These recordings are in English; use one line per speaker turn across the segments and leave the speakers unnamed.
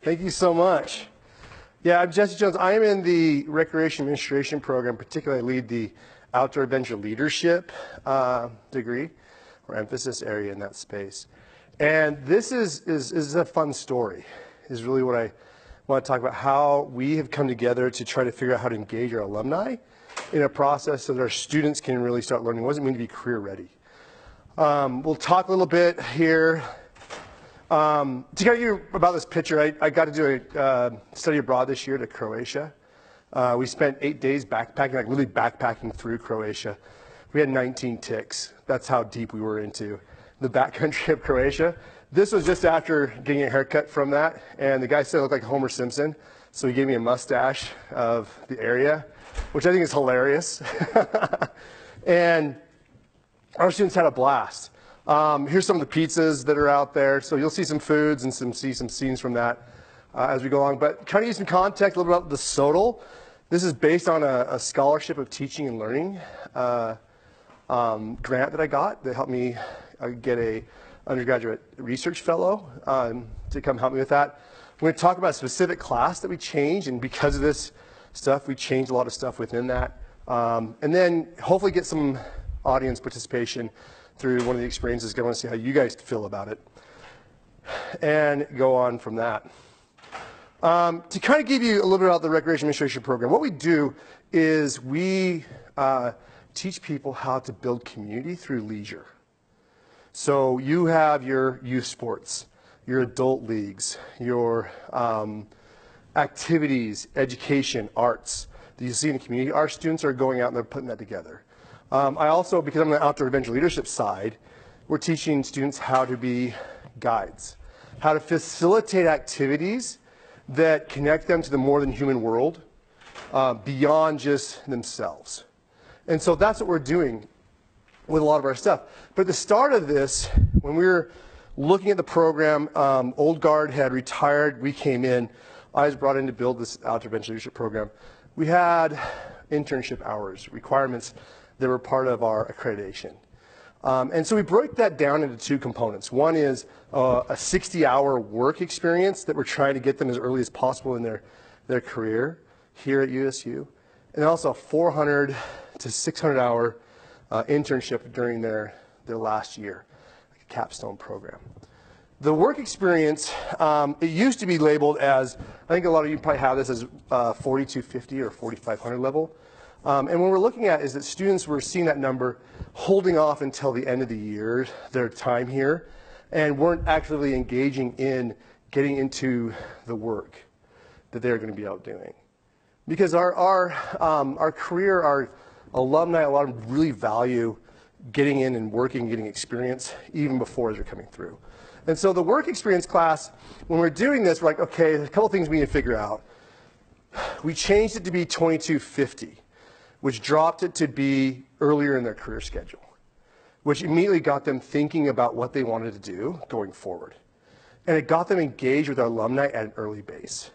Thank you so much. Yeah, I'm Jesse Jones. I am in the Recreation Administration program. Particularly, I lead the Outdoor Adventure Leadership degree or emphasis area in that space. And this is a fun story, is really what I want to talk about, how we have come together to try to figure out how to engage our alumni in a process so that our students can really start learning what does it mean to be career ready. We'll talk a little bit here. To tell you about this picture, I got to do a study abroad this year to Croatia. We spent 8 days backpacking, like literally backpacking through Croatia. We had 19 ticks. That's how deep we were into the backcountry of Croatia. This was just after getting a haircut from that, and the guy said I looked like Homer Simpson, so he gave me a mustache of the area, which I think is hilarious. And our students had a blast. Here's some of the pizzas that are out there. So you'll see some foods and see some scenes from that as we go along. But kind of use some context a little bit about the SOTL. This is based on a scholarship of teaching and learning grant that I got that helped me get a undergraduate research fellow to come help me with that. We're going to talk about a specific class that we changed, and because of this stuff, we changed a lot of stuff within that. And then hopefully get some audience participation through one of the experiences. I want to see how you guys feel about it and go on from that. To kind of give you a little bit about the Recreation Administration program, what we do is we teach people how to build community through leisure. So you have your youth sports, your adult leagues, your activities, education, arts that you see in the community. Our students are going out and they're putting that together. I also, because I'm on the outdoor adventure leadership side, we're teaching students how to be guides, how to facilitate activities that connect them to the more than human world beyond just themselves. And so that's what we're doing with a lot of our stuff. But at the start of this, when we were looking at the program, old guard had retired, we came in, I was brought in to build this outdoor adventure leadership program. We had internship hours, requirements that were part of our accreditation. And so we broke that down into two components. One is a 60-hour work experience that we're trying to get them as early as possible in their career here at USU, and also a 400 to 600-hour internship during their last year, like a capstone program. The work experience, it used to be labeled as, I think a lot of you probably have this as 4250 or 4500 level. And what we're looking at is that students were seeing that number holding off until the end of the year, their time here, and weren't actively engaging in getting into the work that they're going to be out doing. Because our career, our alumni, a lot of them really value getting in and working, getting experience, even before they're coming through. And so the work experience class, when we're doing this, we're like, okay, there's a couple things we need to figure out. We changed it to be 2250. Which dropped it to be earlier in their career schedule, which immediately got them thinking about what they wanted to do going forward. And it got them engaged with our alumni at an early base.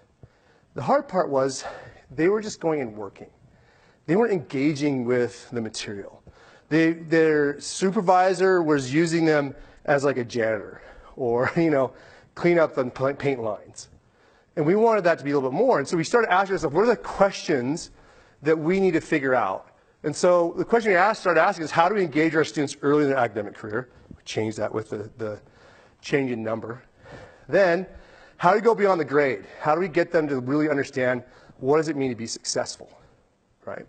The hard part was they were just going and working. They weren't engaging with the material. Their supervisor was using them as like a janitor or, clean up the paint lines. And we wanted that to be a little bit more. And so we started asking ourselves, what are the questions that we need to figure out? And so the question we started asking is, how do we engage our students early in their academic career? We changed that with the change in number. Then, how do we go beyond the grade? How do we get them to really understand what does it mean to be successful, right?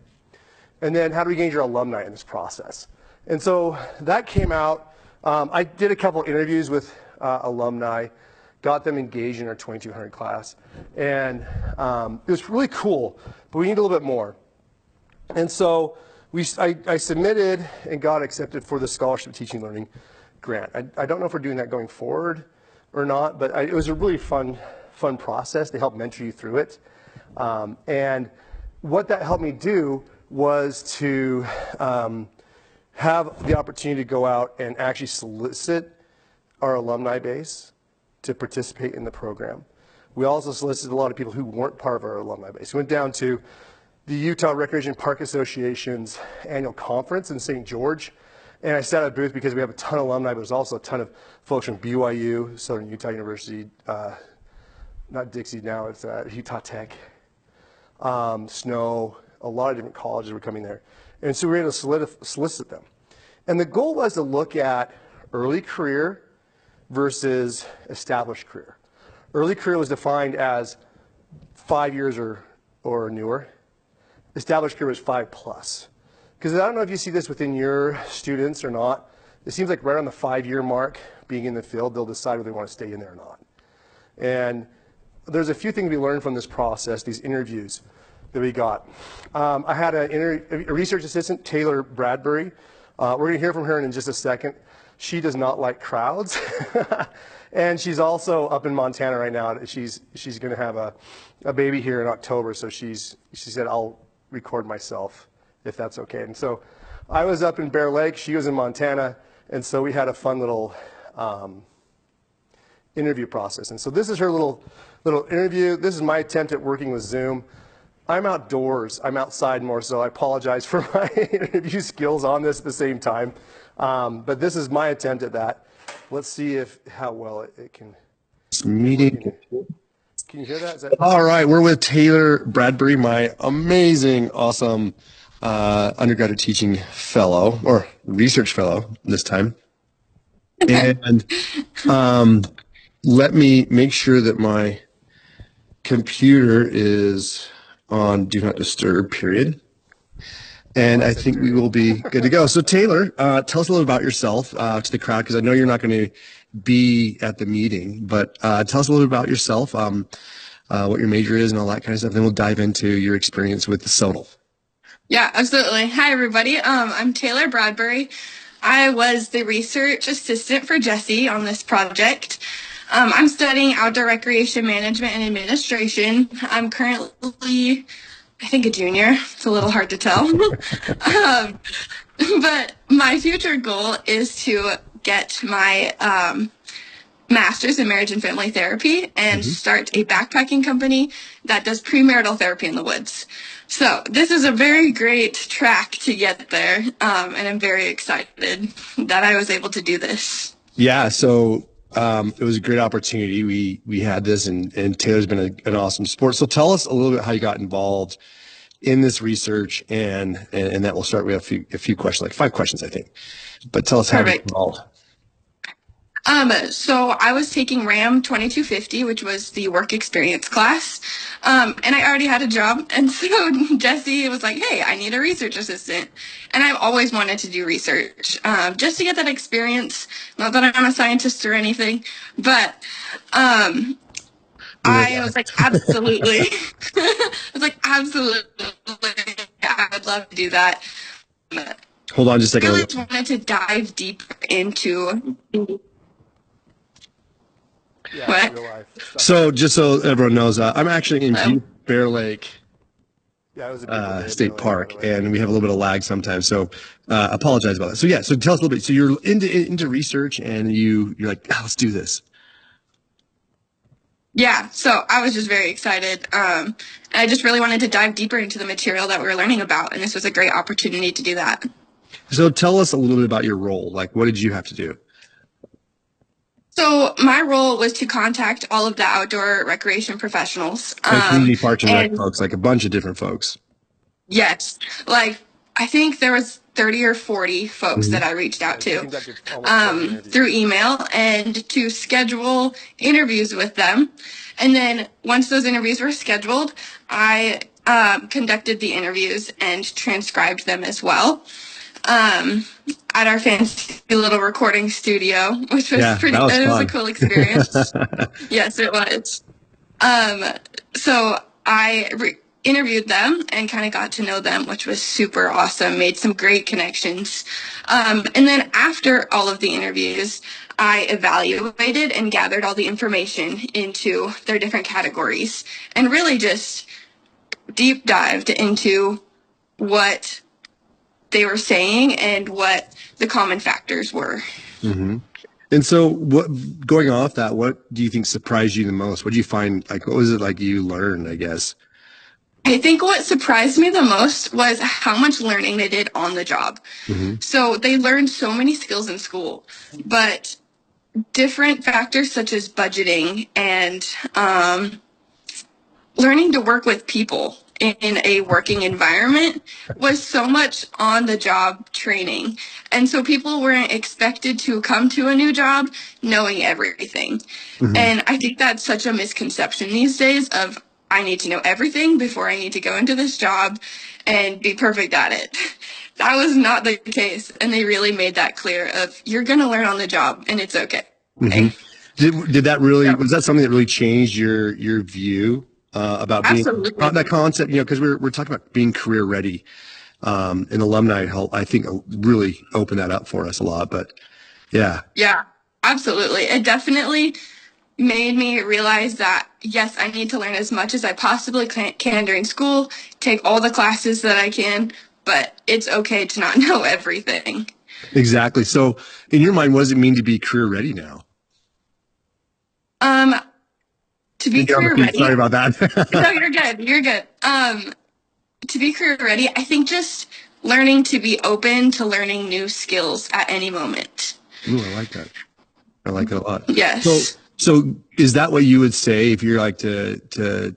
And then how do we engage our alumni in this process? And so that came out. I did a couple interviews with alumni, got them engaged in our 2200 class, and it was really cool, but we need a little bit more. And so I submitted and got accepted for the Scholarship Teaching and Learning grant. I don't know if we're doing that going forward or not, but it was a really fun process. They helped mentor you through it. And what that helped me do was to have the opportunity to go out and actually solicit our alumni base to participate in the program. We also solicited a lot of people who weren't part of our alumni base. We went down to the Utah Recreation Park Association's annual conference in St. George, and I sat at a booth because we have a ton of alumni, but there's also a ton of folks from BYU, Southern Utah University, not Dixie now, it's Utah Tech, Snow, a lot of different colleges were coming there. And so we were able to solicit them. And the goal was to look at early career versus established career. Early career was defined as 5 years or newer. Established career was 5+. Because I don't know if you see this within your students or not. It seems like right on the 5-year mark, being in the field, they'll decide whether they want to stay in there or not. And there's a few things we learned from this process, these interviews that we got. I had a research assistant, Taylor Bradbury. We're going to hear from her in just a second. She does not like crowds. And she's also up in Montana right now. She's going to have a baby here in October, so she said, I'll record myself if that's okay. And so I was up in Bear Lake, she was in Montana, and so we had a fun little interview process. And so this is her little interview. This is my attempt at working with Zoom. I'm outdoors, I'm outside more, so I apologize for my interview skills on this at the same time. But this is my attempt at that. Let's see how well it can.
Meeting.
Can you hear that?
All right, we're with Taylor Bradbury, my amazing, awesome undergraduate teaching fellow, or research fellow this time. And let me make sure that my computer is on Do Not Disturb, period. And I think we will be good to go. So Taylor, tell us a little about yourself to the crowd, because I know you're not going to be at the meeting, but tell us a little bit about yourself, what your major is and all that kind of stuff. Then we'll dive into your experience with the Sonal.
Yeah, absolutely. Hi, everybody. I'm Taylor Bradbury. I was the research assistant for Jesse on this project. I'm studying outdoor recreation management and administration. I'm currently, I think, a junior. It's a little hard to tell. But my future goal is to get my master's in marriage and family therapy and start a backpacking company that does premarital therapy in the woods. So this is a very great track to get there, and I'm very excited that I was able to do this.
Yeah, so it was a great opportunity. We had this, and Taylor's been an awesome support. So tell us a little bit how you got involved in this research, and that will start with a few questions, like 5 questions, I think. But tell us how you got involved.
So I was taking RAM 2250, which was the work experience class. And I already had a job. And so Jesse was like, hey, I need a research assistant. And I've always wanted to do research, just to get that experience. Not that I'm a scientist or anything, but, I was like, absolutely. I would love to do that.
Hold on just a second.
I really wanted to dive deeper into...
Yeah,
what?
real life.
So just so everyone knows, I'm actually in Bear Lake State Park, and we have a little bit of lag sometimes. So apologize about that. So yeah, so tell us a little bit. So you're into research, and you're like, let's do this.
Yeah, so I was just very excited. I just really wanted to dive deeper into the material that we were learning about, and this was a great opportunity to do that.
So tell us a little bit about your role. Like, what did you have to do?
So my role was to contact all of the outdoor recreation professionals.
Like community parks and rec folks, like a bunch of different folks.
Yes. Like, I think there was 30 or 40 folks that I reached out to through email, and to schedule interviews with them. And then once those interviews were scheduled, I conducted the interviews and transcribed them as well. At our fancy little recording studio, which was it was a cool experience. Yes, it was. So I interviewed them and kind of got to know them, which was super awesome, made some great connections. And then after all of the interviews, I evaluated and gathered all the information into their different categories and really just deep dived into what they were saying and what the common factors were.
Mm-hmm. And so going off that, what do you think surprised you the most? What did you find, like, what was it like you learned, I guess?
I think what surprised me the most was how much learning they did on the job. So they learned so many skills in school, but different factors such as budgeting and learning to work with people in a working environment was so much on the job training. And so people weren't expected to come to a new job knowing everything. And I think that's such a misconception these days of I need to know everything before I need to go into this job and be perfect at it. That was not the case. And they really made that clear of you're going to learn on the job and it's okay.
Did that really, was that something that really changed your view about being,
Absolutely.
about that concept, you know, because we're talking about being career ready, and Alumni help, I think, really opened that up for us a lot, but yeah.
Yeah, absolutely. It definitely made me realize that, yes, I need to learn as much as I possibly can during school, take all the classes that I can, but it's okay to not know everything.
Exactly. So in your mind, what does it mean to be career ready now?
To be career ready.
Sorry about that.
No, you're good. You're good. To be career ready, I think just learning to be open to learning new skills at any moment.
Ooh, I like that. I like it a lot.
Yes.
So is that what you would say if you're like to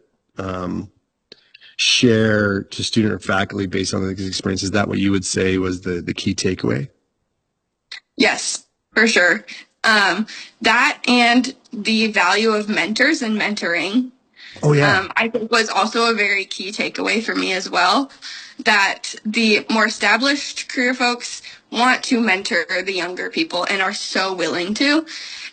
share to student or faculty based on these experiences? Is that what you would say was the key takeaway?
Yes, for sure. That and the value of mentors and mentoring.
Oh yeah.
I think was also a very key takeaway for me as well, that the more established career folks want to mentor the younger people and are so willing to,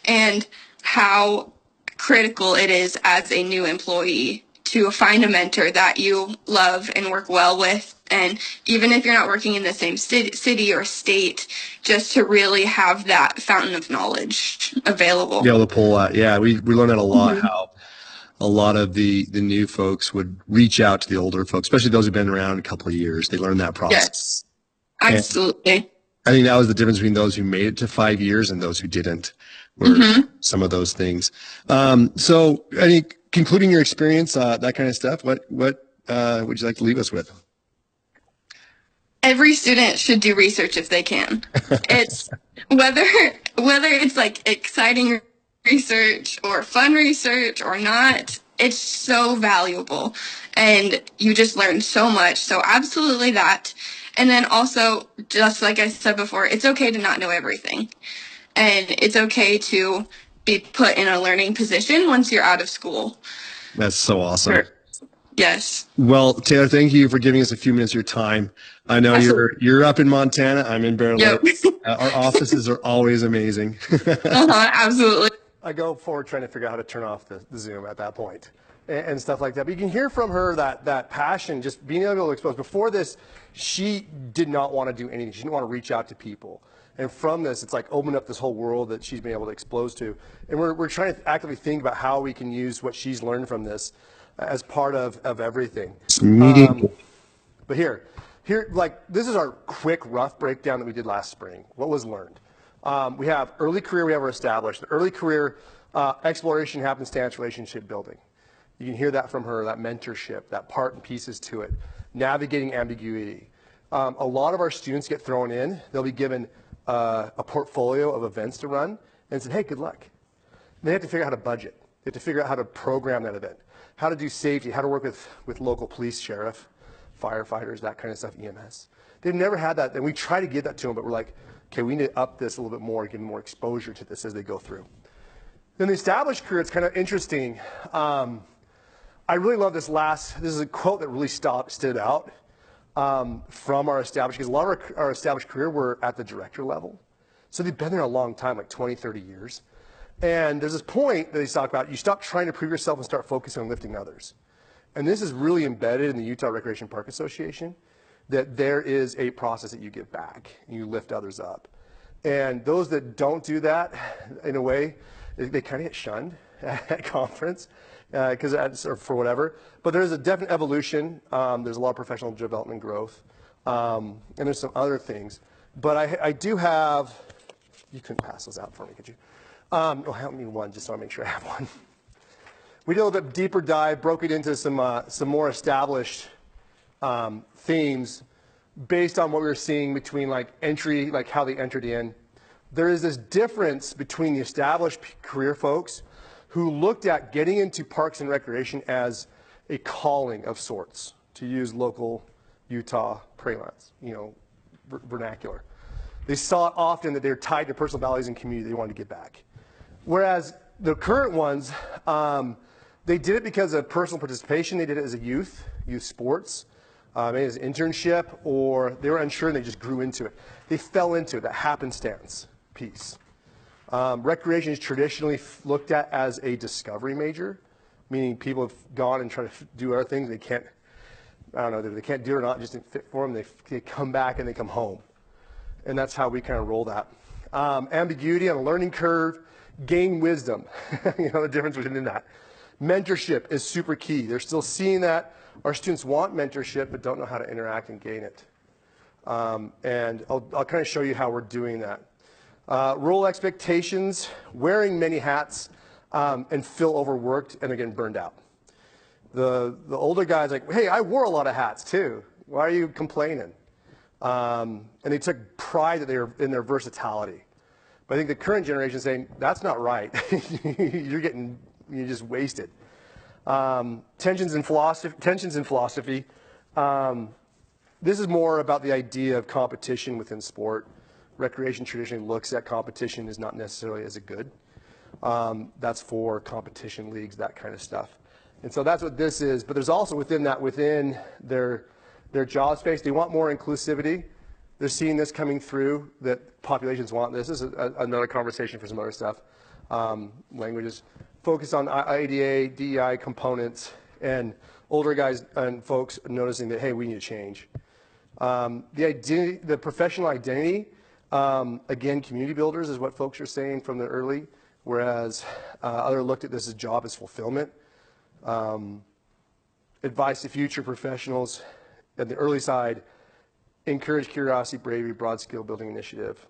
and how critical it is as a new employee to find a mentor that you love and work well with. And even if you're not working in the same city or state, just to really have that fountain of knowledge available.
Be able to pull that. Yeah, we learned that a lot, how a lot of the new folks would reach out to the older folks, especially those who've been around a couple of years. They learn that process.
Yes, absolutely.
And I think that was the difference between those who made it to 5 years and those who didn't, were some of those things. So I think concluding your experience, that kind of stuff, what would you like to leave us with?
Every student should do research if they can. It's whether it's like exciting research or fun research or not, it's so valuable and you just learn so much. So absolutely that. And then also, just like I said before, it's okay to not know everything. And it's okay to be put in a learning position once you're out of school.
That's so awesome.
Sure. Yes.
Well, Taylor, thank you for giving us a few minutes of your time. I know you're up in Montana. I'm in Bear Lake. Yep. Our offices are always amazing.
Absolutely.
I go forward trying to figure out how to turn off the Zoom at that point and stuff like that. But you can hear from her that passion, just being able to expose. Before this, she did not want to do anything. She didn't want to reach out to people. And from this, it's like opened up this whole world that she's been able to expose to. And we're trying to actively think about how we can use what she's learned from this as part of everything. But here, like, this is our quick, rough breakdown that we did last spring. What was learned? We have early career, we have our established. The early career exploration, happenstance, relationship building. You can hear that from her, that mentorship, that part and pieces to it. Navigating ambiguity. A lot of our students get thrown in. They'll be given a portfolio of events to run and said, hey, good luck. And they have to figure out how to budget. They have to figure out how to program that event, how to do safety, how to work with local police, sheriff, firefighters, that kind of stuff, EMS. They've never had that, and we try to give that to them, but we're like, okay, we need to up this a little bit more, give them more exposure to this as they go through. Then the established career, it's kind of interesting. I really love this is a quote that really stood out from our established, because a lot of our established career were at the director level. So they've been there a long time, like 20, 30 years. And there's this point that they talk about, you stop trying to prove yourself and start focusing on lifting others. And this is really embedded in the Utah Recreation Park Association, that there is a process that you give back and you lift others up. And those that don't do that, in a way, they kind of get shunned at conference or for whatever. But there's a definite evolution. There's a lot of professional development growth. And there's some other things. But I do have, you couldn't pass those out for me, could you? I don't need one, just so I make sure I have one. We did a little bit deeper dive, broke it into some more established themes based on what we were seeing between like entry, like how they entered in. There is this difference between the established career folks who looked at getting into parks and recreation as a calling of sorts, to use local Utah parlance, vernacular. They saw it often that they're tied to personal values and community they wanted to get back. Whereas the current ones, they did it because of personal participation. They did it as a youth sports, maybe as an internship, or they were unsure and they just grew into it. They fell into it, that happenstance piece. Recreation is traditionally looked at as a discovery major, meaning people have gone and tried to do other things. They can't, I don't know, they can't do it or not, it just didn't fit for them. They come back and they come home. And that's how we kind of roll that. Ambiguity on a learning curve, gain wisdom, the difference between that. Mentorship is super key. They're still seeing that. Our students want mentorship but don't know how to interact and gain it. And I'll kind of show you how we're doing that. Role expectations, wearing many hats, and feel overworked and again burned out. The older guys like, hey, I wore a lot of hats too. Why are you complaining? And they took pride that they were in their versatility. But I think the current generation is saying, that's not right. You're just wasted. Tensions in philosophy. This is more about the idea of competition within sport. Recreation traditionally looks at competition as not necessarily as a good. That's for competition leagues, that kind of stuff. And so that's what this is. But there's also within their job space, they want more inclusivity. They're seeing this coming through, that populations want this. This is another conversation for some other stuff. Languages. Focus on IDA, DEI components, and older guys and folks noticing that, hey, we need to change. The professional identity, again, community builders is what folks are saying from the early, whereas others looked at this as job as fulfillment. Advice to future professionals at the early side, encourage curiosity, bravery, broad skill building initiative.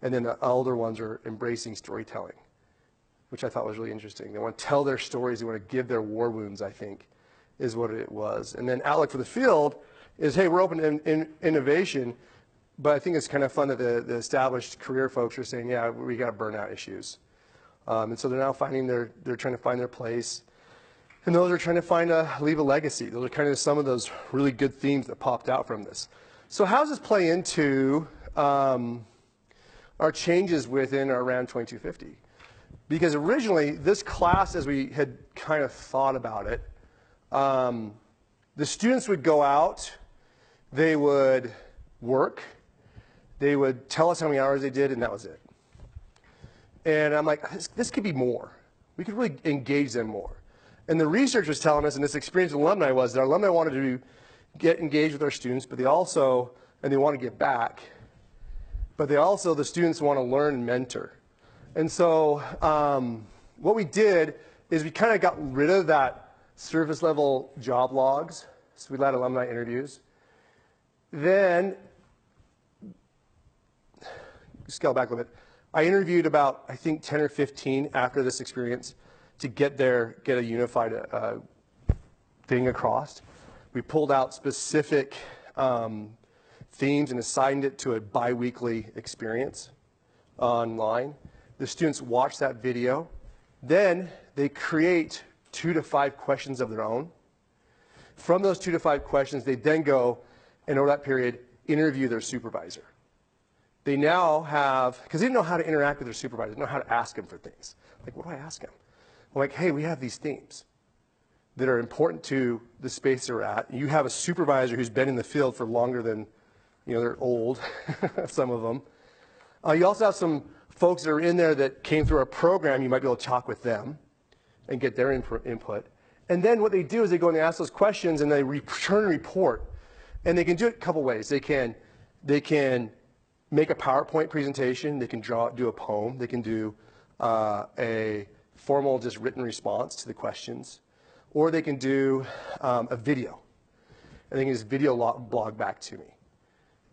And then the older ones are embracing storytelling, which I thought was really interesting. They want to tell their stories. They want to give their war wounds, I think, is what it was. And then outlook for the field is, hey, we're open to innovation, but I think it's kind of fun that the established career folks are saying, yeah, we got burnout issues. And so they're now they're trying to find their place. And those are trying to leave a legacy. Those are kind of some of those really good themes that popped out from this. So how does this play into our changes within our around 2250? Because originally, this class, as we had kind of thought about it, the students would go out, they would work, they would tell us how many hours they did, and that was it. And I'm like, this could be more. We could really engage them more. And the research was telling us, and this experience with alumni was that our alumni wanted to get engaged with our students, but they also, and they want to get back, but they also, the students want to learn and mentor. And so what we did is we kind of got rid of that surface level job logs. So we let alumni interviews. Then, scale back a little bit. I interviewed about, I think, 10 or 15 after this experience to get a unified thing across. We pulled out specific themes and assigned it to a bi-weekly experience online. The students watch that video. Then they create 2 to 5 questions of their own. From those 2 to 5 questions, they then go, and over that period, interview their supervisor. They now have, because they didn't know how to interact with their supervisor, they didn't know how to ask them for things. Like, what do I ask them? I'm like, hey, we have these themes that are important to the space they're at. You have a supervisor who's been in the field for longer than, they're old, some of them. You also have some folks that are in there that came through our program. You might be able to talk with them and get their input. And then what they do is they go and they ask those questions and they return a report. And they can do it a couple ways. They can make a PowerPoint presentation. They can do a poem. They can do a formal, just written response to the questions. Or they can do a video. And they can just video blog back to me.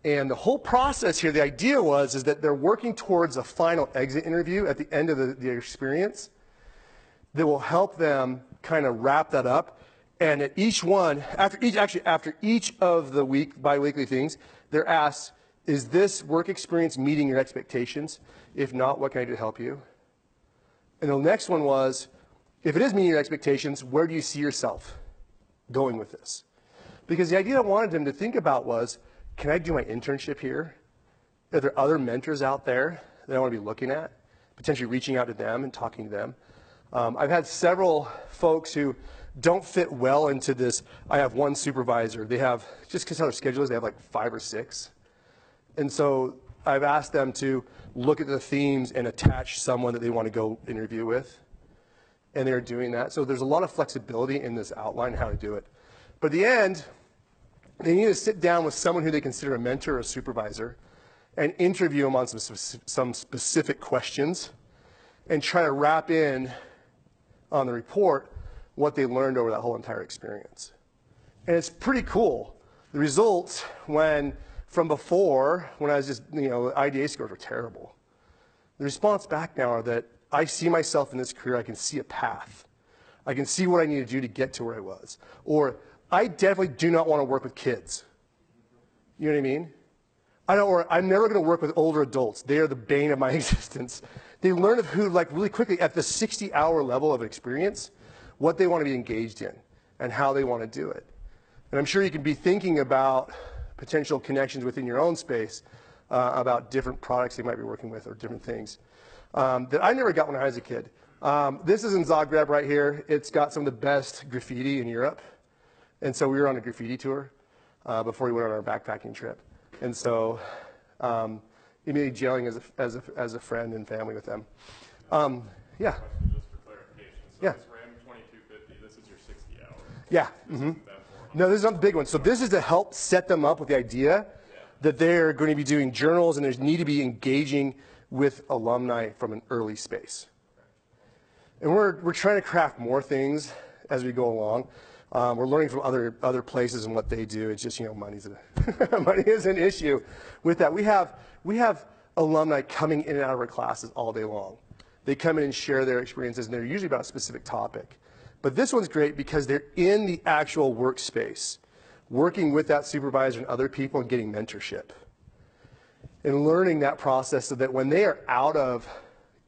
And the whole process here, the idea is that they're working towards a final exit interview at the end of the experience that will help them kind of wrap that up. And at each one, after each of the bi-weekly things, they're asked, is this work experience meeting your expectations? If not, what can I do to help you? And the next one was, if it is meeting your expectations, where do you see yourself going with this. Because the idea I wanted them to think about was, can I do my internship here? Are there other mentors out there that I want to be looking at, potentially reaching out to them and talking to them? I've had several folks who don't fit well into this. I have one supervisor. They have, just because how their schedule is, they have like 5 or 6. And so I've asked them to look at the themes and attach someone that they want to go interview with. And they're doing that. So there's a lot of flexibility in this outline how to do it. But at the end, they need to sit down with someone who they consider a mentor or a supervisor and interview them on some specific questions and try to wrap in on the report what they learned over that whole entire experience. And it's pretty cool. The results from before, when I was just, the IDA scores were terrible. The response back now are that I see myself in this career, I can see a path. I can see what I need to do to get to where I was. Or, I definitely do not want to work with kids. You know what I mean? I'm never going to work with older adults. They are the bane of my existence. They learn really quickly at the 60-hour level of experience, what they want to be engaged in and how they want to do it. And I'm sure you can be thinking about potential connections within your own space about different products they might be working with or different things that I never got when I was a kid. This is in Zagreb right here. It's got some of the best graffiti in Europe. And so we were on a graffiti tour before we went on our backpacking trip. And so immediately gelling as a friend and family with them. Yeah.
Just for clarification. So
Yeah.
this RAM 2250, this is your 60 hours.
Yeah. No, this is not the big one. So this is to help set them up with the idea that they're going to be doing journals and they need to be engaging with alumni from an early space. And we're trying to craft more things as we go along. We're learning from other places and what they do. It's just, money is an issue with that. We have alumni coming in and out of our classes all day long. They come in and share their experiences, and they're usually about a specific topic. But this one's great because they're in the actual workspace, working with that supervisor and other people and getting mentorship. And learning that process so that when they are out of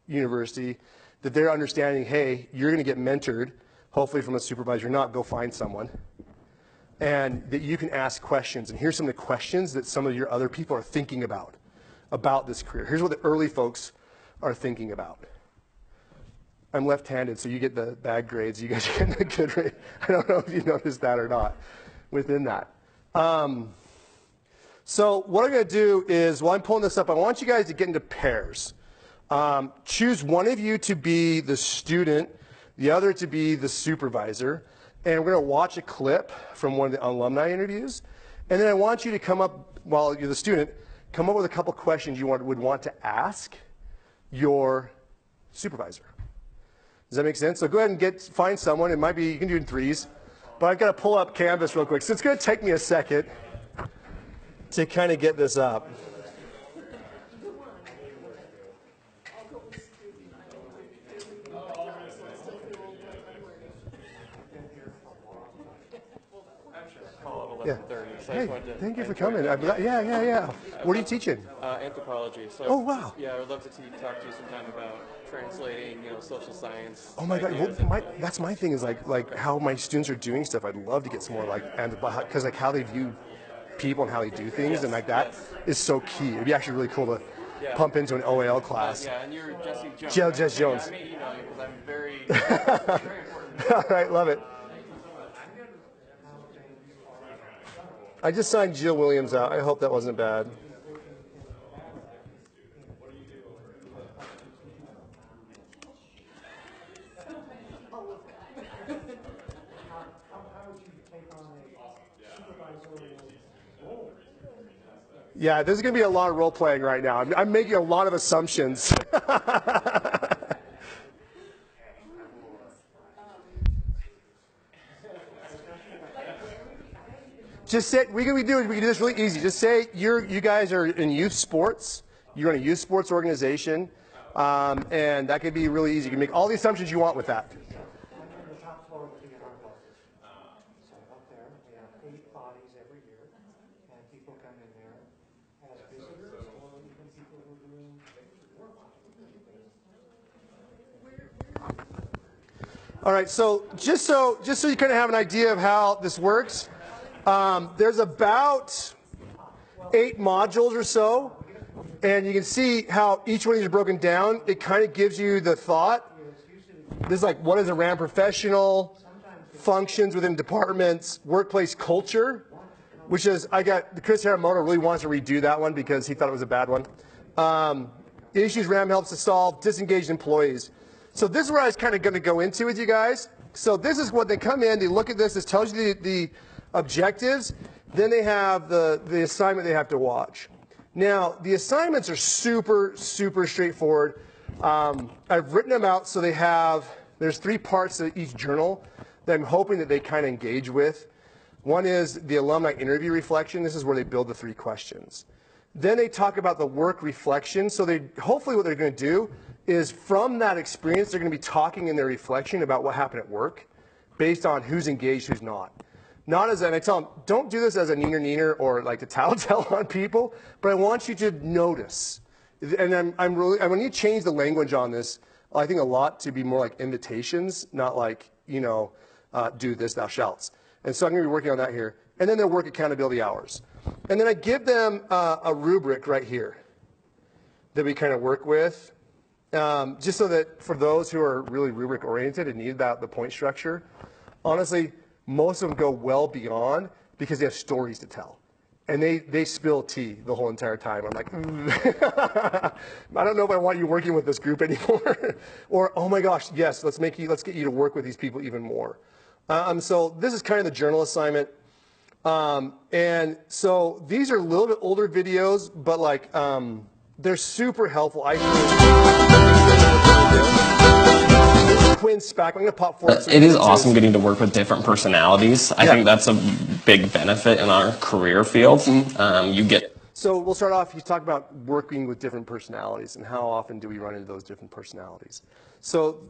university, that they're understanding, hey, you're going to get mentored, hopefully from a supervisor, not go find someone, and that you can ask questions. And here's some of the questions that some of your other people are thinking about this career. Here's what the early folks are thinking about. I'm left-handed, so you get the bad grades. You guys are getting the good grade. I don't know if you noticed that or not within that. So what I'm going to do is, while I'm pulling this up, I want you guys to get into pairs. Choose one of you to be the student, the other to be the supervisor, and we're going to watch a clip from one of the alumni interviews. And then I want you to come up, while you're the student, come up with a couple questions you would want to ask your supervisor. Does that make sense? So go ahead and find someone. It might be, you can do it in threes, but I've got to pull up Canvas real quick. So it's going to take me a second to kind of get this up. Yeah. Hey, thank you for coming. Yeah. What are you teaching?
Anthropology. So,
oh, wow.
Yeah, I would love to talk to you sometime about translating, social science.
Oh my God, well, that's my thing is like how my students are doing stuff. I'd love to get some more because how they view people and how they do things and like that is so key. It'd be actually really cool to pump into an OAL class.
Yeah, and you're Jesse Jones.
Jesse Jones.
I may email you because I'm very important.
All right, love it. I just signed Jill Williams out. I hope that wasn't bad. Yeah, there's going to be a lot of role playing right now. I'm making a lot of assumptions. Just say, we can do this really easy. Just say you guys are in youth sports. You're in a youth sports organization, and that could be really easy. You can make all the assumptions you want with that.
I'm on the top floor of the art classes. So up there, we have 8 bodies every year, and people come in there as visitors, or even people who are doing work.
All right, so just so you kind of have an idea of how this works, there's about 8 modules or so, and you can see how each one of these is broken down. It kind of gives you the thought. This is like, what is a RAM professional, functions within departments, workplace culture, which is, Chris Haramoto really wants to redo that one because he thought it was a bad one. Issues RAM helps to solve, disengaged employees. So this is where I was kind of going to go into with you guys. So this is what they come in, they look at this tells you the objectives, then they have the assignment they have to watch. Now, the assignments are super, super straightforward. I've written them out so there's 3 parts to each journal that I'm hoping that they kind of engage with. One is the alumni interview reflection. This is where they build the 3 questions. Then they talk about the work reflection. So hopefully what they're going to do is from that experience, they're going to be talking in their reflection about what happened at work based on who's engaged, who's not. And I tell them, don't do this as a neener or like to tell on people, but I want you to notice. And I want you to change the language on this, I think a lot, to be more like invitations, not like, do this, thou shalt. And so I'm going to be working on that here. And then their work accountability hours. And then I give them a rubric right here that we kind of work with, just so that for those who are really rubric oriented and need the point structure, honestly, most of them go well beyond because they have stories to tell. And they spill tea the whole entire time. I'm like, I don't know if I want you working with this group anymore. Or, oh my gosh, yes, let's get you to work with these people even more. So this is kind of the journal assignment. And so these are a little bit older videos, but like they're super helpful. Quinn Spack. I'm going to pop forward.
It is awesome getting to work with different personalities. I think that's a big benefit in our career field. So
we'll start off, you talk about working with different personalities and how often do we run into those different personalities. So,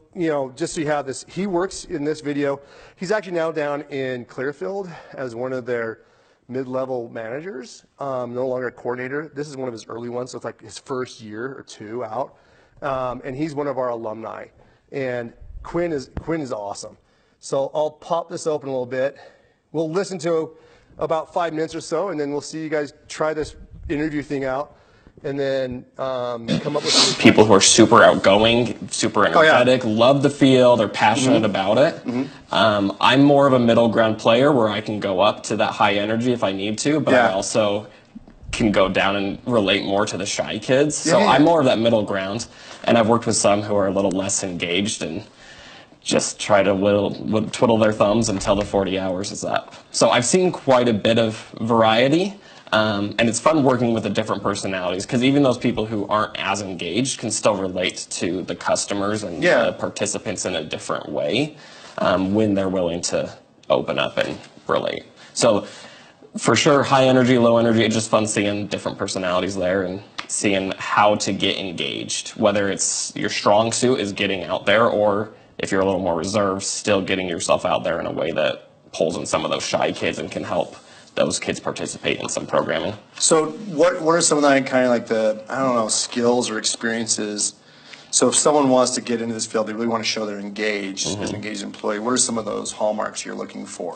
just so you have this, he works in this video. He's actually now down in Clearfield as one of their mid-level managers, no longer a coordinator. This is one of his early ones, so it's like his first year or 2 out. And he's one of our alumni. And Quinn is awesome. So I'll pop this open a little bit. We'll listen to about 5 minutes or so, and then we'll see you guys try this interview thing out, and then come up with some
people who are super outgoing, super energetic, love the field, are passionate about it. I'm more of a middle ground player where I can go up to that high energy if I need to, but I also can go down and relate more to the shy kids. So I'm more of that middle ground, and I've worked with some who are a little less engaged and just try to twiddle their thumbs until the 40 hours is up. So I've seen quite a bit of variety, and it's fun working with the different personalities, because even those people who aren't as engaged can still relate to the customers and the participants in a different way when they're willing to open up and relate. So for sure, high energy, low energy, it's just fun seeing different personalities there and seeing how to get engaged, whether it's your strong suit is getting out there, or if you're a little more reserved, still getting yourself out there in a way that pulls in some of those shy kids and can help those kids participate in some programming.
So what are some of the kind of like the, skills or experiences? So if someone wants to get into this field, they really want to show they're engaged as an engaged employee, what are some of those hallmarks you're looking for?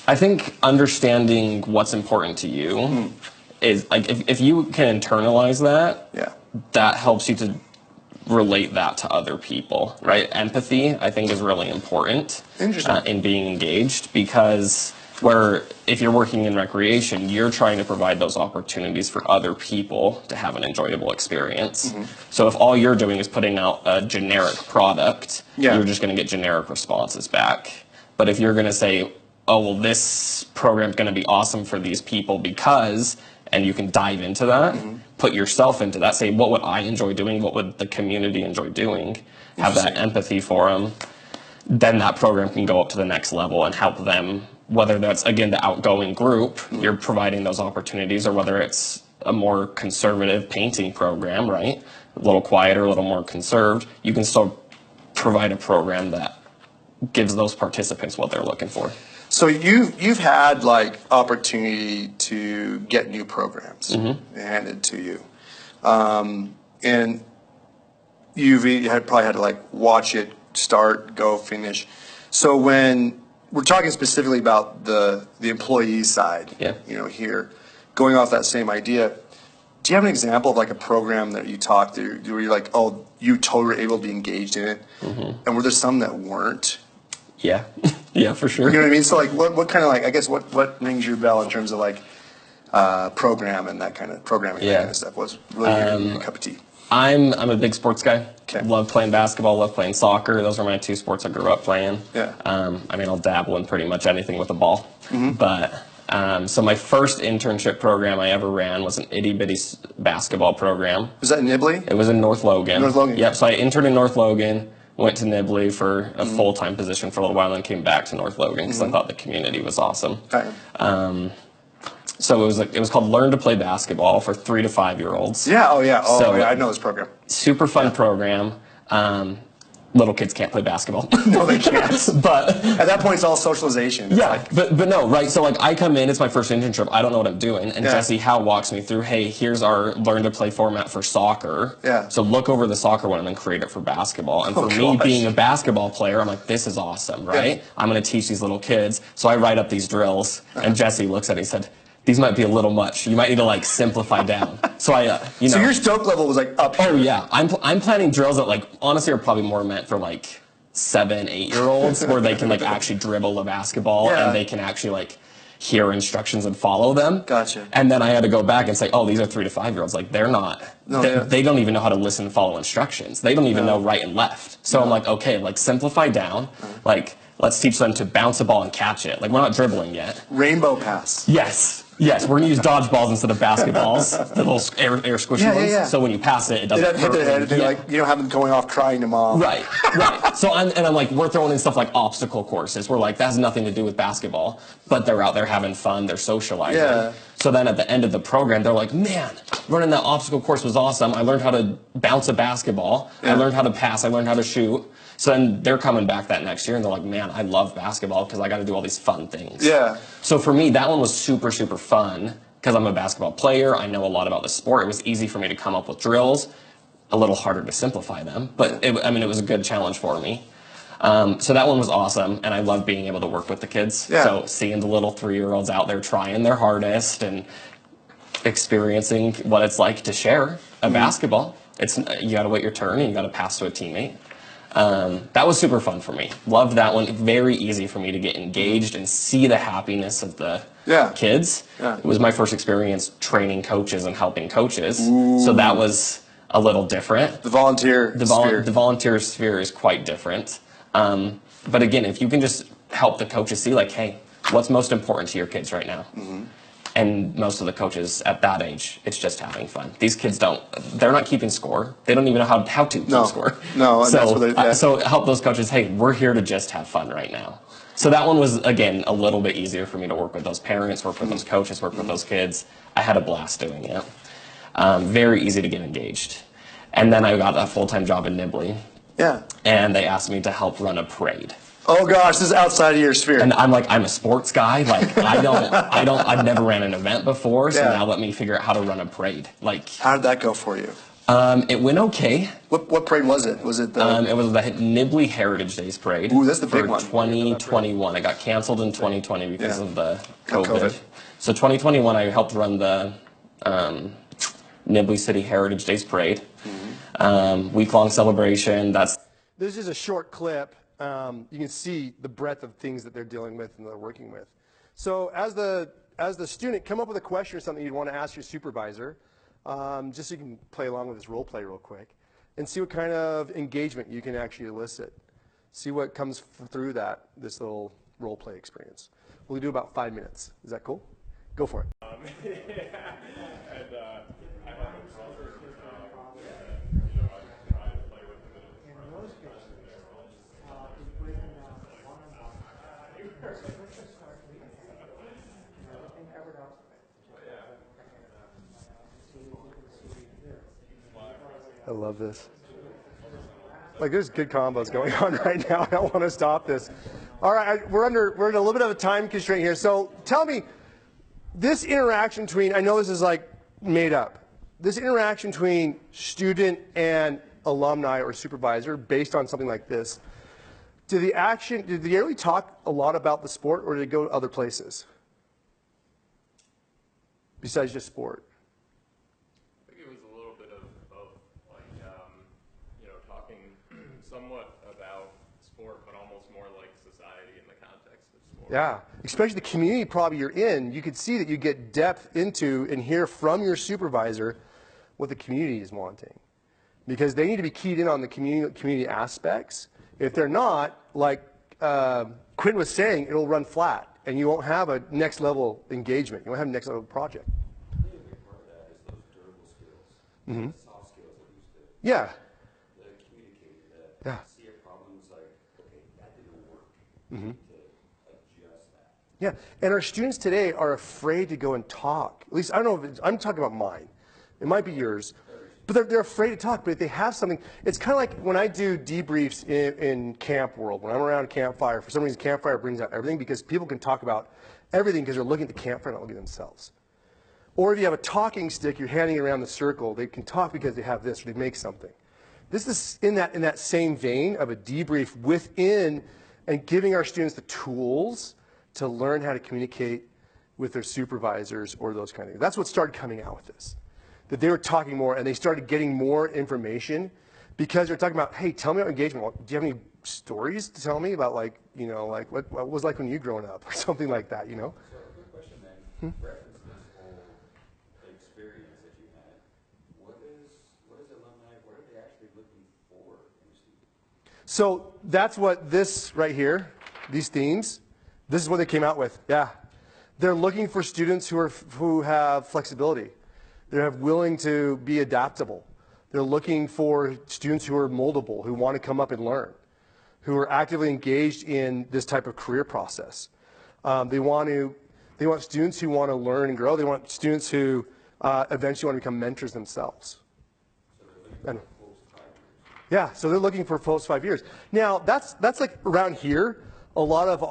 I think understanding what's important to you is, like, if you can internalize that, that helps you to relate that to other people, right? Empathy, I think, is really important in being engaged, because if you're working in recreation, you're trying to provide those opportunities for other people to have an enjoyable experience. So if all you're doing is putting out a generic product, you're just going to get generic responses back. But if you're going to say, oh, well, this program's going to be awesome for these people because, and you can dive into that, put yourself into that, say, what would I enjoy doing? What would the community enjoy doing? Have that empathy for them. Then that program can go up to the next level and help them, whether that's, again, the outgoing group, you're providing those opportunities, or whether it's a more conservative painting program, right? A little quieter, a little more conserved. You can still provide a program that gives those participants what they're looking for.
So you've had like opportunity to get new programs handed to you, and probably had to like watch it start, go, finish. So when we're talking specifically about the employee side, here, going off that same idea, do you have an example of like a program that you talked through where you're like, oh, you totally were able to be engaged in it, and were there some that weren't?
Yeah, yeah, for sure.
You know what I mean? So like, what kind of like, I guess what rings your bell in terms of like program and that kind of programming that kind of stuff? What's really your cup of tea?
I'm a big sports guy.
Okay.
Love playing basketball, love playing soccer. Those are my two sports I grew up playing.
Yeah.
I mean, I'll dabble in pretty much anything with a ball. But so my first internship program I ever ran was an itty-bitty basketball program.
Was that in Nibley?
It was in North Logan.
North Logan.
Yep, so I interned in North Logan, went to Nibley for a full-time position for a little while, and then came back to North Logan because I thought the community was awesome.
Okay.
So it was called Learn to Play Basketball for 3 to 5 year olds.
Yeah. Oh yeah. Oh
So-
yeah. I know this program.
Super fun program. Little kids can't play basketball.
No, they can't.
But
At that point, it's all socialization. It's
yeah,
like,
but no, right? So like I come in, it's my first internship. I don't know what I'm doing, and
Yeah.
Jesse Howe walks me through. Hey, here's our Learn to Play format for soccer.
Yeah.
So look over the soccer one and then create it for basketball. And
Oh,
for me,
gosh.
being a basketball player, I'm like, this is awesome, right?
Yeah.
I'm going to teach these little kids. So I write up these drills, and Jesse looks at it. He said, "These might be a little much. You might need to like simplify down." So I,
So your stoke level was like up.
Oh yeah, I'm planning drills that like honestly are probably more meant for like 7, 8 year olds where they can like actually dribble a basketball
Yeah.
and they can actually like hear instructions and follow them.
Gotcha.
And then I had to go back and say, oh, these are 3 to 5 year olds. Like they're not.
No,
they,
yeah.
they don't even know how to listen and follow instructions. They don't even know right and left. So I'm like, okay, like simplify down. Like let's teach them to bounce a ball and catch it. Like we're not dribbling yet.
Rainbow pass.
Yes, we're gonna use dodgeballs instead of basketballs, the little air squishy
Yeah, yeah,
ones.
yeah.
So when you pass it, it
They
doesn't
don't hit their head.
hurt.
They
Yeah.
like you don't have them going off crying to mom.
Right. So I'm like, we're throwing in stuff like obstacle courses. We're like, that has nothing to do with basketball, but they're out there having fun. They're socializing.
Yeah.
So then at the end of the program, they're like, man, running that obstacle course was awesome. I learned how to bounce a basketball.
Yeah.
I learned how to pass. I learned how to shoot. So then they're coming back that next year and they're like, man, I love basketball because I got to do all these fun things.
Yeah.
So for me, that one was super, super fun because I'm a basketball player. I know a lot about the sport. It was easy for me to come up with drills, a little harder to simplify them, but it was a good challenge for me. So that one was awesome, and I love being able to work with the kids.
Yeah.
So seeing the little 3-year-olds out there trying their hardest and experiencing what it's like to share a basketball. You got to wait your turn and you got to pass to a teammate. That was super fun for me. Loved that one. Very easy for me to get engaged and see the happiness of the kids.
Yeah.
It was my first experience training coaches and helping coaches. So that was a little different.
The volunteer sphere.
The volunteer sphere is quite different. But again, if you can just help the coaches see like, hey, what's most important to your kids right now? And most of the coaches at that age, it's just having fun. These kids they're not keeping score. They don't even know how to keep score.
No, and that's what they,
So help those coaches, hey, we're here to just have fun right now. So that one was, again, a little bit easier for me to work with those parents, work with those coaches, work with those kids. I had a blast doing it. Very easy to get engaged. And then I got a full-time job in Nibley.
Yeah.
And they asked me to help run a parade.
Oh gosh, this is outside of your sphere.
And I'm like, I'm a sports guy. Like, I've never ran an event before. So now let me figure out how to run a parade. Like,
how did that go for you?
It went okay.
What parade was it? Was it the?
It was the Nibley Heritage Days parade.
Ooh, that's the big
for
one.
2021. It got canceled in 2020 because of the
COVID.
COVID. So 2021, I helped run the Nibley City Heritage Days parade. Week-long celebration.
This is just a short clip. You can see the breadth of things that they're dealing with and they're working with. So as the student, come up with a question or something you'd want to ask your supervisor, just so you can play along with this role play real quick, and see what kind of engagement you can actually elicit. See what comes through this little role play experience. We'll do about 5 minutes. Is that cool? Go for it. I love this. Like, there's good combos going on right now. I don't want to stop this. All right, we're in a little bit of a time constraint here. So tell me, this interaction between, I know this is like made up, this interaction between student and alumni or supervisor based on something like this, did they really talk a lot about the sport, or did they go to other places besides just sport?
I think it was a little bit of like, talking somewhat about sport, but almost more like society in the context of sport.
Yeah, especially the community probably you're in, you could see that you get depth into and hear from your supervisor what the community is wanting. Because they need to be keyed in on the community aspects. If they're not, like Quinn was saying, it'll run flat, and you won't have a next level engagement. You won't have a next level project.
I think a big part of that is those durable skills, the soft skills that used to.
Yeah.
The communicator that
Yeah.
see a problem is like, okay, that didn't work. To adjust that.
Yeah, and our students today are afraid to go and talk. At least, I don't know if I'm talking about mine. It might be yours. But they're afraid to talk. But if they have something, it's kind of like when I do debriefs in camp world, when I'm around campfire, for some reason campfire brings out everything because people can talk about everything because they're looking at the campfire, not looking at themselves. Or if you have a talking stick, you're handing it around the circle, they can talk because they have this or they make something. This is in that same vein of a debrief within and giving our students the tools to learn how to communicate with their supervisors or those kind of things. That's what started coming out with this. That they were talking more and they started getting more information because they're talking about, hey, tell me about engagement. Well, do you have any stories to tell me about, like, like what it was like when you growing up or something like that,
So a quick question then, reference this whole experience that you had. What is alumni, what are they actually looking for in a student?
So that's what this right here, these themes, this is what they came out with. Yeah. They're looking for students who have flexibility. They're willing to be adaptable. They're looking for students who are moldable, who want to come up and learn, who are actively engaged in this type of career process. They want students who want to learn and grow. They want students who eventually want to become mentors themselves. And, yeah, so they're looking for post 5 years. Now, that's like around here, a lot of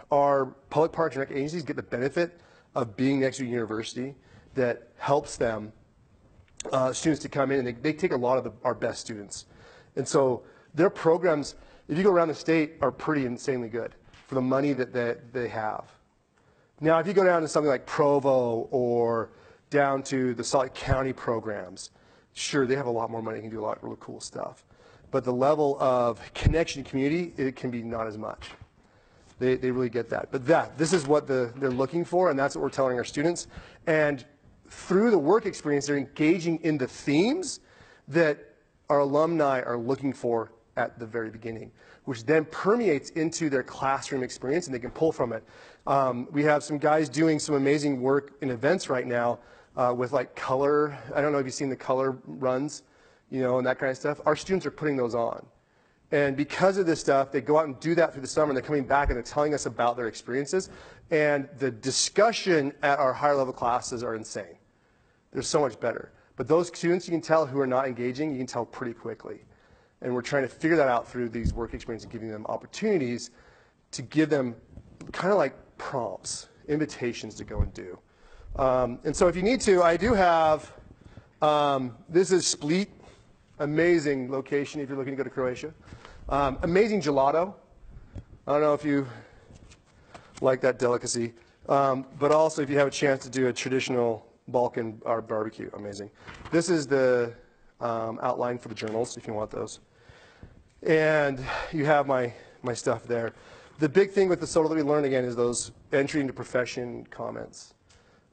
our public partner agencies get the benefit of being next to a university that helps them, students to come in, and they take a lot of our best students. And so their programs, if you go around the state, are pretty insanely good for the money that they have. Now, if you go down to something like Provo or down to the Salt Lake County programs, sure, they have a lot more money, can do a lot of really cool stuff. But the level of connection to community, it can be not as much. They really get that. But this is what they're looking for, and that's what we're telling our students. And through the work experience, they're engaging in the themes that our alumni are looking for at the very beginning, which then permeates into their classroom experience, and they can pull from it. We have some guys doing some amazing work in events right now with like color. I don't know if you've seen the color runs, and that kind of stuff. Our students are putting those on. And because of this stuff, they go out and do that through the summer, and they're coming back and they're telling us about their experiences. And the discussion at our higher level classes are insane. They're so much better. But those students you can tell who are not engaging, you can tell pretty quickly. And we're trying to figure that out through these work experiences and giving them opportunities to give them kind of like prompts, invitations to go and do. And so if you need to, I do have, this is Split, amazing location if you're looking to go to Croatia. Amazing gelato. I don't know if you like that delicacy, but also if you have a chance to do a traditional Balkan barbecue, amazing. This is the outline for the journals if you want those. And you have my stuff there. The big thing with the SOTA that we learned again is those entry into profession comments.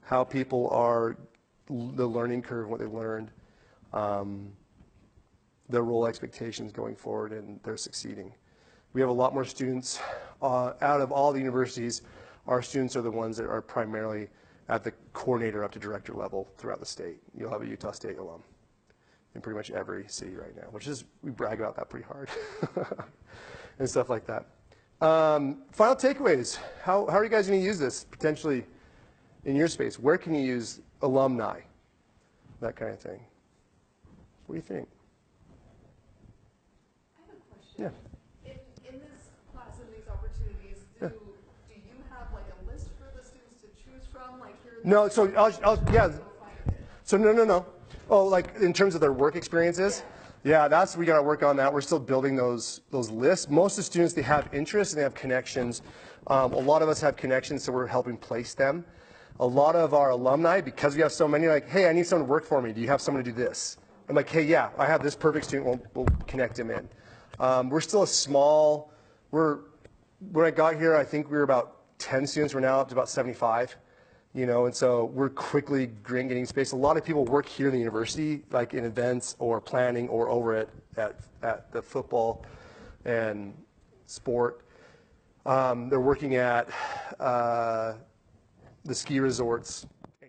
How people are, the learning curve, what they learned, their role expectations going forward, and they're succeeding. We have a lot more students. Out of all the universities, our students are the ones that are primarily at the coordinator up to director level throughout the state. You'll have a Utah State alum in pretty much every city right now, which is, we brag about that pretty hard and stuff like that. Final takeaways. How are you guys going to use this potentially in your space? Where can you use alumni? That kind of thing. What do you think?
I have a question.
Yeah.
In this class and these opportunities, do you have like a list for the students to choose from? Like here.
No, so yeah. So no. Oh, like in terms of their work experiences? Yeah, we got to work on that. We're still building those lists. Most of the students, they have interest and they have connections. A lot of us have connections, so we're helping place them. A lot of our alumni, because we have so many, like, hey, I need someone to work for me. Do you have someone to do this? I'm like, hey, yeah, I have this perfect student. We'll connect him in. We're still a small. When I got here, I think we were about 10 students. We're now up to about 75. And so we're quickly getting space. A lot of people work here in the university, like in events or planning or over at the football and sport. They're working at the ski resorts.